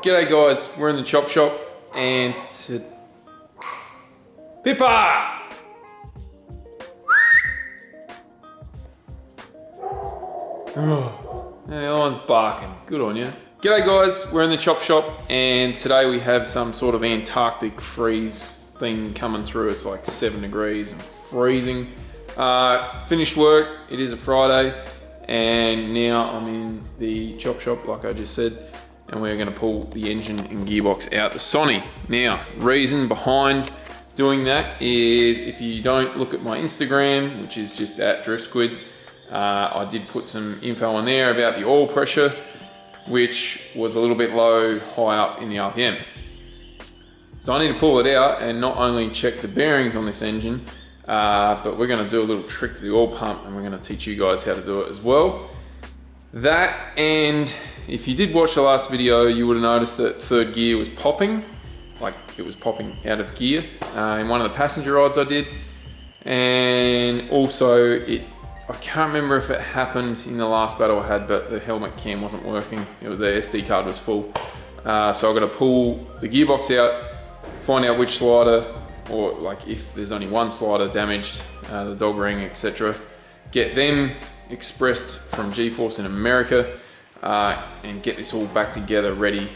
G'day guys, we're in the chop shop and Pippa! Oh, that one's barking, good on you. G'day guys, we're in the chop shop and today we have some sort of Antarctic freeze thing coming through. It's like 7 degrees and freezing. Finished work, it is a Friday and now I'm in the chop shop like I just said, and we're going to pull the engine and gearbox out the Sonny. Now, reason behind doing that is if you don't look at my Instagram, which is just at DriftSquid, I did put some info on there about the oil pressure, which was a little bit low, high up in the RPM. So I need to pull it out and not only check the bearings on this engine, but we're going to do a little trick to the oil pump and we're going to teach you guys how to do it as well. That, and if you did watch the last video, you would have noticed that third gear was popping, like it was popping out of gear in one of the passenger rides I did. And also I can't remember if it happened in the last battle I had, but the helmet cam wasn't working. The SD card was full. So I've got to pull the gearbox out, find out which slider, or like if there's only one slider damaged, the dog ring, etc. Get them expressed from G-Force in America and get this all back together ready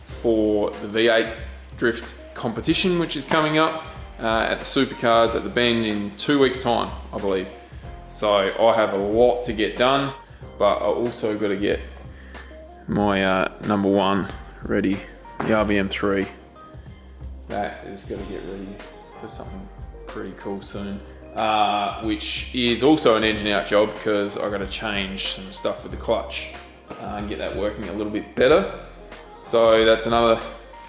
for the V8 drift competition, which is coming up at the Supercars at the Bend in 2 weeks time, I believe. So I have a lot to get done, but I also got to get my number one ready, the RBM3. That is going to get ready for something pretty cool soon. Which is also an engine out job because I've got to change some stuff with the clutch and get that working a little bit better. So that's another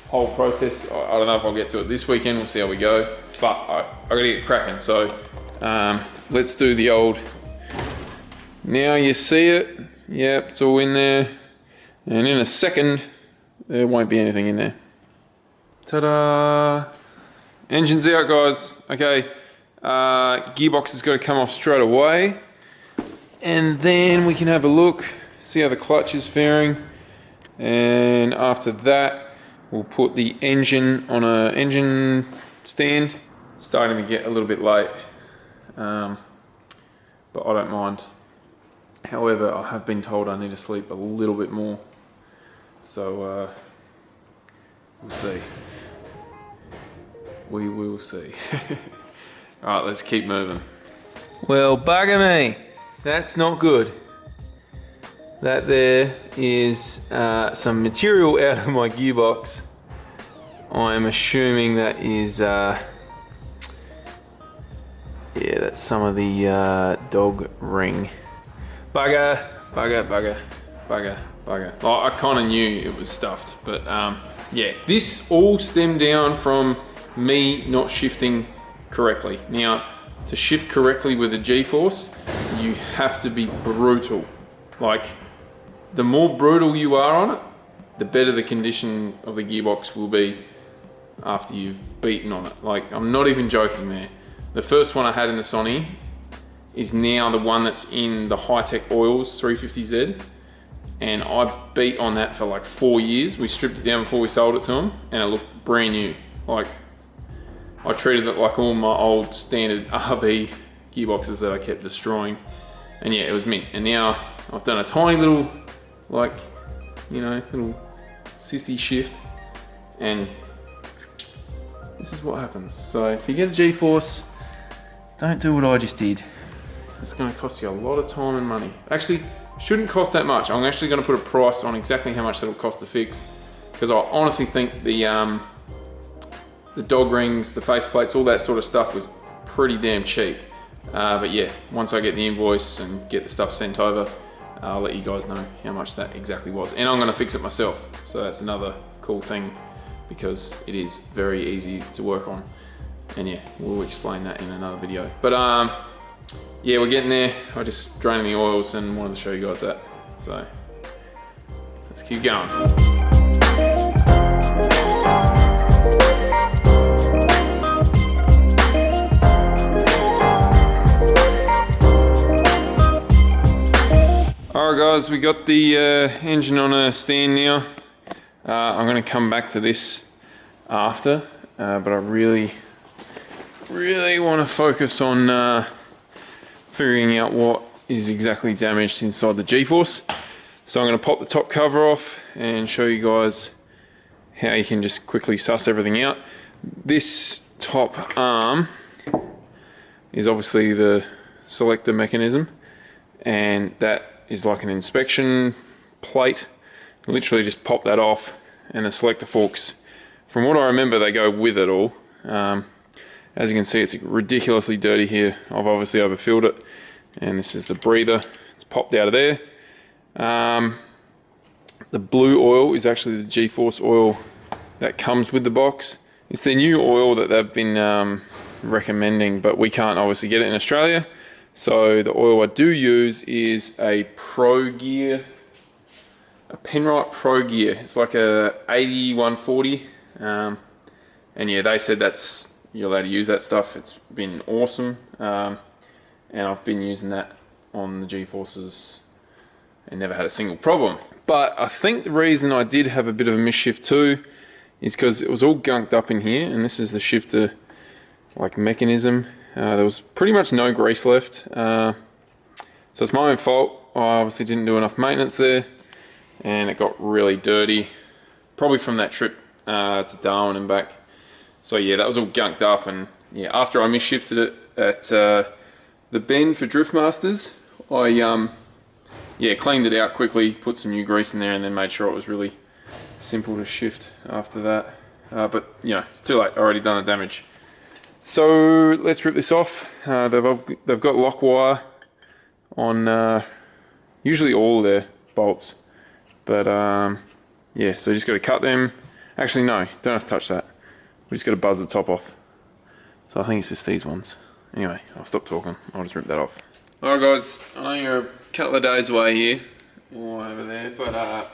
whole process. I don't know if I'll get to it this weekend, we'll see how we go, but I got to get cracking. So let's do the old, now you see it, yep, it's all in there, and in a second there won't be anything in there. Ta-da! Engine's out, guys. Okay. Gearbox has got to come off straight away, and then we can have a look, see how the clutch is faring, and after that we'll put the engine on a engine stand. Starting to get a little bit late, but I don't mind. However, I have been told I need to sleep a little bit more, so we'll see. We will see. Alright, let's keep moving. Well, bugger me. That's not good. That there is some material out of my gearbox. I am assuming that is, yeah, that's some of the dog ring. Bugger, bugger, bugger, bugger, bugger. Well, I kind of knew it was stuffed, but yeah, this all stemmed down from me not shifting correctly. Now, to shift correctly with a G-Force, you have to be brutal. Like, the more brutal you are on it, the better the condition of the gearbox will be after you've beaten on it. Like, I'm not even joking there. The first one I had in the Sonny is now the one that's in the High-Tech Oils 350Z, and I beat on that for like 4 years. We stripped it down before we sold it to them, and it looked brand new. Like, I treated it like all my old standard RB gearboxes that I kept destroying. And yeah, it was mint. And now I've done a tiny little, like, you know, little sissy shift. And this is what happens. So if you get a G-Force, don't do what I just did. It's going to cost you a lot of time and money. Actually, shouldn't cost that much. I'm actually going to put a price on exactly how much that'll cost to fix. Because I honestly think the dog rings, the face plates, all that sort of stuff was pretty damn cheap. But yeah, once I get the invoice and get the stuff sent over, I'll let you guys know how much that exactly was. And I'm gonna fix it myself. So that's another cool thing because it is very easy to work on. And yeah, we'll explain that in another video. But yeah, we're getting there. I just drained the oils and wanted to show you guys that. So let's keep going. Alright guys, we got the engine on a stand now. I'm going to come back to this after, but I really want to focus on figuring out what is exactly damaged inside the G-force. So I'm going to pop the top cover off and show you guys how you can just quickly suss everything out. This top arm is obviously the selector mechanism, and that is like an inspection plate. Literally just pop that off, and the selector forks, from what I remember, they go with it all. As you can see, it's ridiculously dirty here. I've obviously overfilled it, and this is the breather. It's popped out of there. The blue oil is actually the G-force oil that comes with the box. It's the new oil that they've been recommending, but we can't obviously get it in Australia. So the oil I do use is a Pro Gear, a Penrite Pro Gear. It's like a 8140, and yeah, they said that's, you're allowed to use that stuff. It's been awesome, and I've been using that on the G-forces and never had a single problem. But I think the reason I did have a bit of a misshift too is because it was all gunked up in here, and this is the shifter like mechanism. There was pretty much no grease left, so it's my own fault. I obviously didn't do enough maintenance there, and it got really dirty, probably from that trip to Darwin and back. So yeah, that was all gunked up, and yeah, after I misshifted it at the bend for Drift Masters, I yeah, cleaned it out quickly, put some new grease in there, and then made sure it was really simple to shift after that. But you know, it's too late, already done the damage. So let's rip this off. They've got lock wire on usually all their bolts, but yeah, so you just got to cut them. Actually no, don't have to touch that. We just got to buzz the top off. So I think it's just these ones. Anyway, I'll stop talking, I'll just rip that off. Alright guys, I know you're a couple of days away here, or over there, but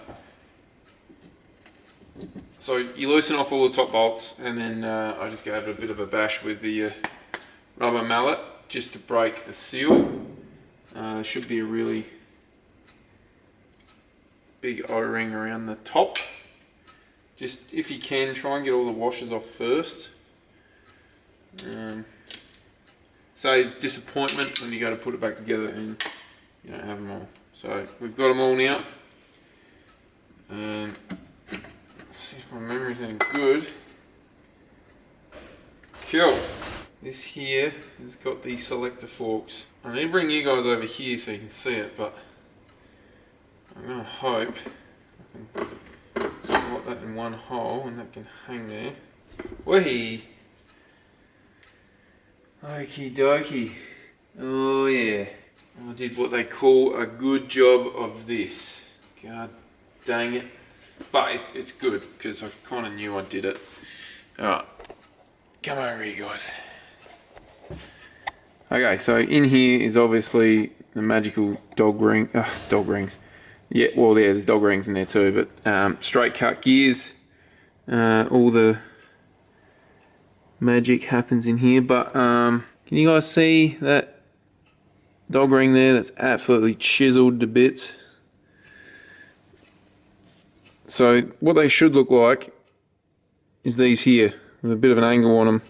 so you loosen off all the top bolts, and then I just gave it a bit of a bash with the rubber mallet just to break the seal. There should be a really big O-ring around the top. Just, if you can, try and get all the washers off first. Saves disappointment when you go to put it back together and you don't have them all. So we've got them all now. Let's see if my memory's any good. Cool. This here has got the selector forks. I need to bring you guys over here so you can see it, but I'm going to hope I can slot that in one hole and that can hang there. Wahee! Okie dokie. Oh yeah. I did what they call a good job of this. God dang it. But it's good, because I kind of knew I did it. Alright. Come over here guys. Okay, so in here is obviously the magical dog rings. Yeah, well there's dog rings in there too, but straight cut gears. All the magic happens in here, but can you guys see that dog ring there? That's absolutely chiseled to bits. So what they should look like is these here, with a bit of an angle on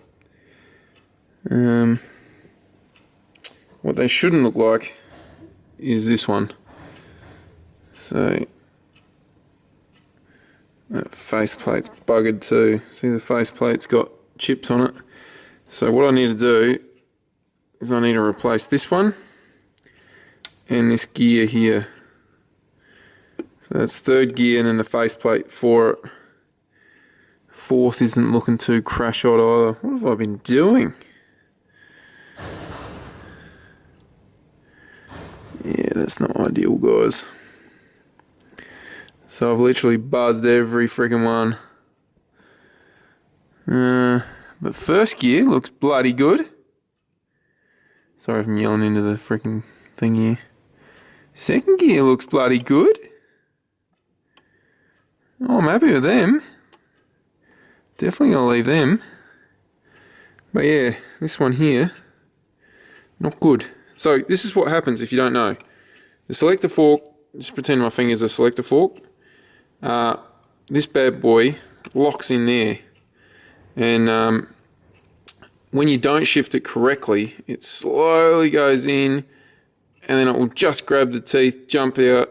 them. What they shouldn't look like is this one. So that faceplate's buggered too. See, the faceplate's got chips on it. So what I need to do is I need to replace this one and this gear here. So that's third gear, and then the faceplate for it. Fourth isn't looking too crash-eyed either. What have I been doing? Yeah, that's not ideal, guys. So I've literally buzzed every freaking one. But first gear looks bloody good. Sorry if I'm yelling into the freaking thing here. Second gear looks bloody good. Oh, I'm happy with them. Definitely gonna leave them. But yeah, this one here, not good. So this is what happens if you don't know. The selector fork, just pretend my finger's a selector fork. The this bad boy locks in there, and when you don't shift it correctly, it slowly goes in, and then it will just grab the teeth, jump out,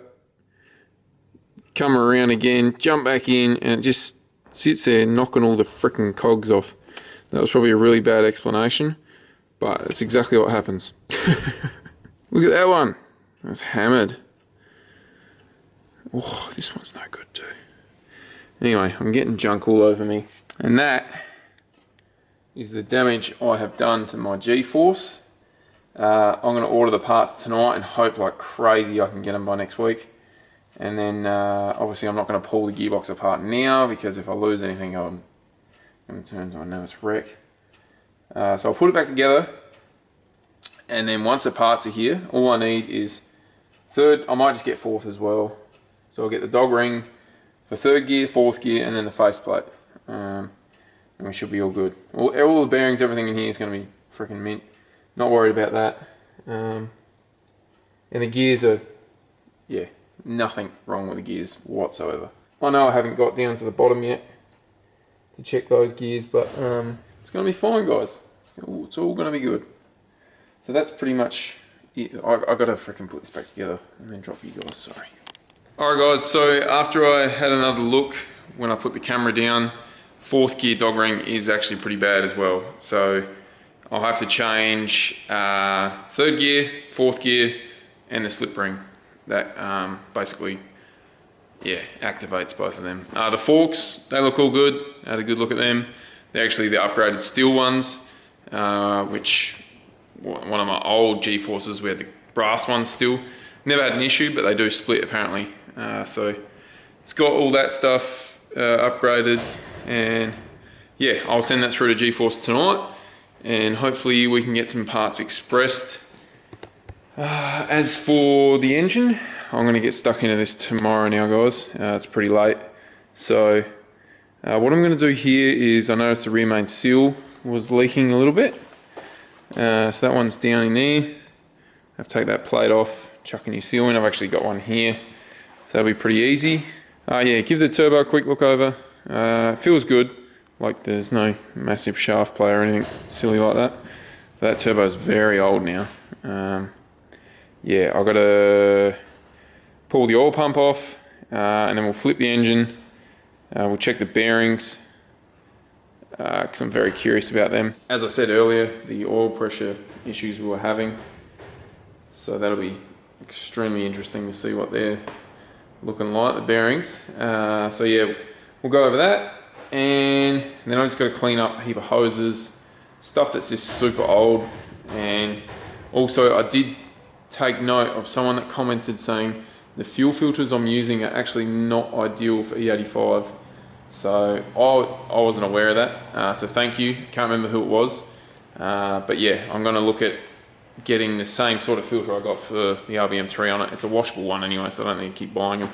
come around again, jump back in, and it just sits there knocking all the freaking cogs off. That was probably a really bad explanation, but it's exactly what happens. Look at that one. That's hammered. Oh, this one's no good too. Anyway, I'm getting junk all over me. And that is the damage I have done to my G-force. I'm going to order the parts tonight and hope like crazy I can get them by next week. And then obviously I'm not going to pull the gearbox apart now, because if I lose anything I'm going to turn into a nervous wreck. So I'll put it back together, and then once the parts are here, all I need is third. I might just get fourth as well. So I'll get the dog ring for third gear, fourth gear, and then the faceplate. And we should be all good. All the bearings, everything in here is going to be freaking mint. Not worried about that. And the gears are, yeah, nothing wrong with the gears whatsoever. I know I haven't got down to the bottom yet to check those gears, but it's going to be fine, guys. It's all going to be good. So that's pretty much it. I got to freaking put this back together and then drop you guys, sorry. Alright guys, so after I had another look, when I put the camera down, fourth gear dog ring is actually pretty bad as well. So I'll have to change third gear, fourth gear, and the slip ring. That basically, yeah, activates both of them. The forks, they look all good. I had a good look at them. They're actually the upgraded steel ones, which one of my old G-forces, we had the brass ones still. Never had an issue, but they do split apparently. So it's got all that stuff upgraded, and yeah, I'll send that through to G-force tonight, and hopefully we can get some parts expressed. As for the engine, I'm going to get stuck into this tomorrow now, guys. It's pretty late. So what I'm going to do here is, I noticed the rear main seal was leaking a little bit. So that one's down in there. I have to take that plate off, chuck a new seal in. I've actually got one here, so that'll be pretty easy. Yeah, give the turbo a quick look over. Feels good, like there's no massive shaft play or anything silly like that. But that turbo is very old now. Yeah, I've got to pull the oil pump off, and then we'll flip the engine. We'll check the bearings, because I'm very curious about them. As I said earlier, the oil pressure issues we were having, so that'll be extremely interesting to see what they're looking like, the bearings. So yeah, we'll go over that, and then I just got to clean up a heap of hoses, stuff that's just super old. And also I did take note of someone that commented saying the fuel filters I'm using are actually not ideal for E85. So I wasn't aware of that, so thank you. Can't remember who it was, but yeah, I'm going to look at getting the same sort of filter I got for the RBM3 on it. It's a washable one anyway, so I don't need to keep buying them.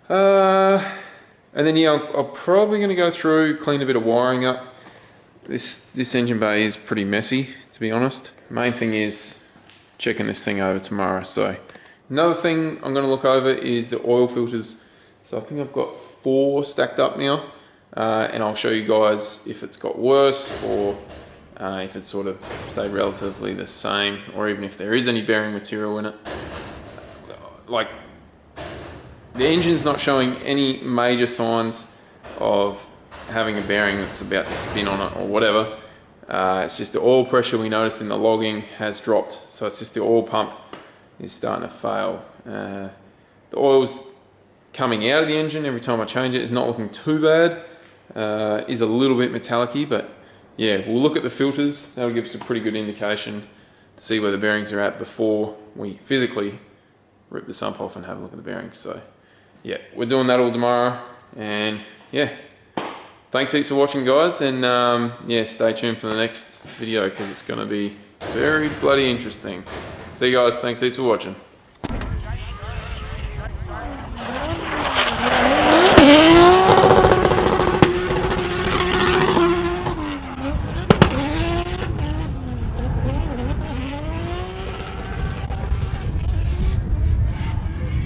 And then yeah, I'm probably going to go through, clean a bit of wiring up. This engine bay is pretty messy, to be honest. Main thing is checking this thing over tomorrow. So another thing I'm going to look over is the oil filters. So I think I've got 4 stacked up now, and I'll show you guys if it's got worse, or if it's sort of stayed relatively the same, or even if there is any bearing material in it. Like, the engine's not showing any major signs of having a bearing that's about to spin on it or whatever. It's just the oil pressure we noticed in the logging has dropped, so it's just the oil pump is starting to fail. The oil's coming out of the engine every time I change it. It's not looking too bad. Is a little bit metallic-y, but yeah, we'll look at the filters. That'll give us a pretty good indication to see where the bearings are at before we physically rip the sump off and have a look at the bearings. So yeah, we're doing that all tomorrow, and yeah, thanks heaps for watching, guys, and yeah, stay tuned for the next video because it's going to be very bloody interesting. See you guys, thanks heaps for watching.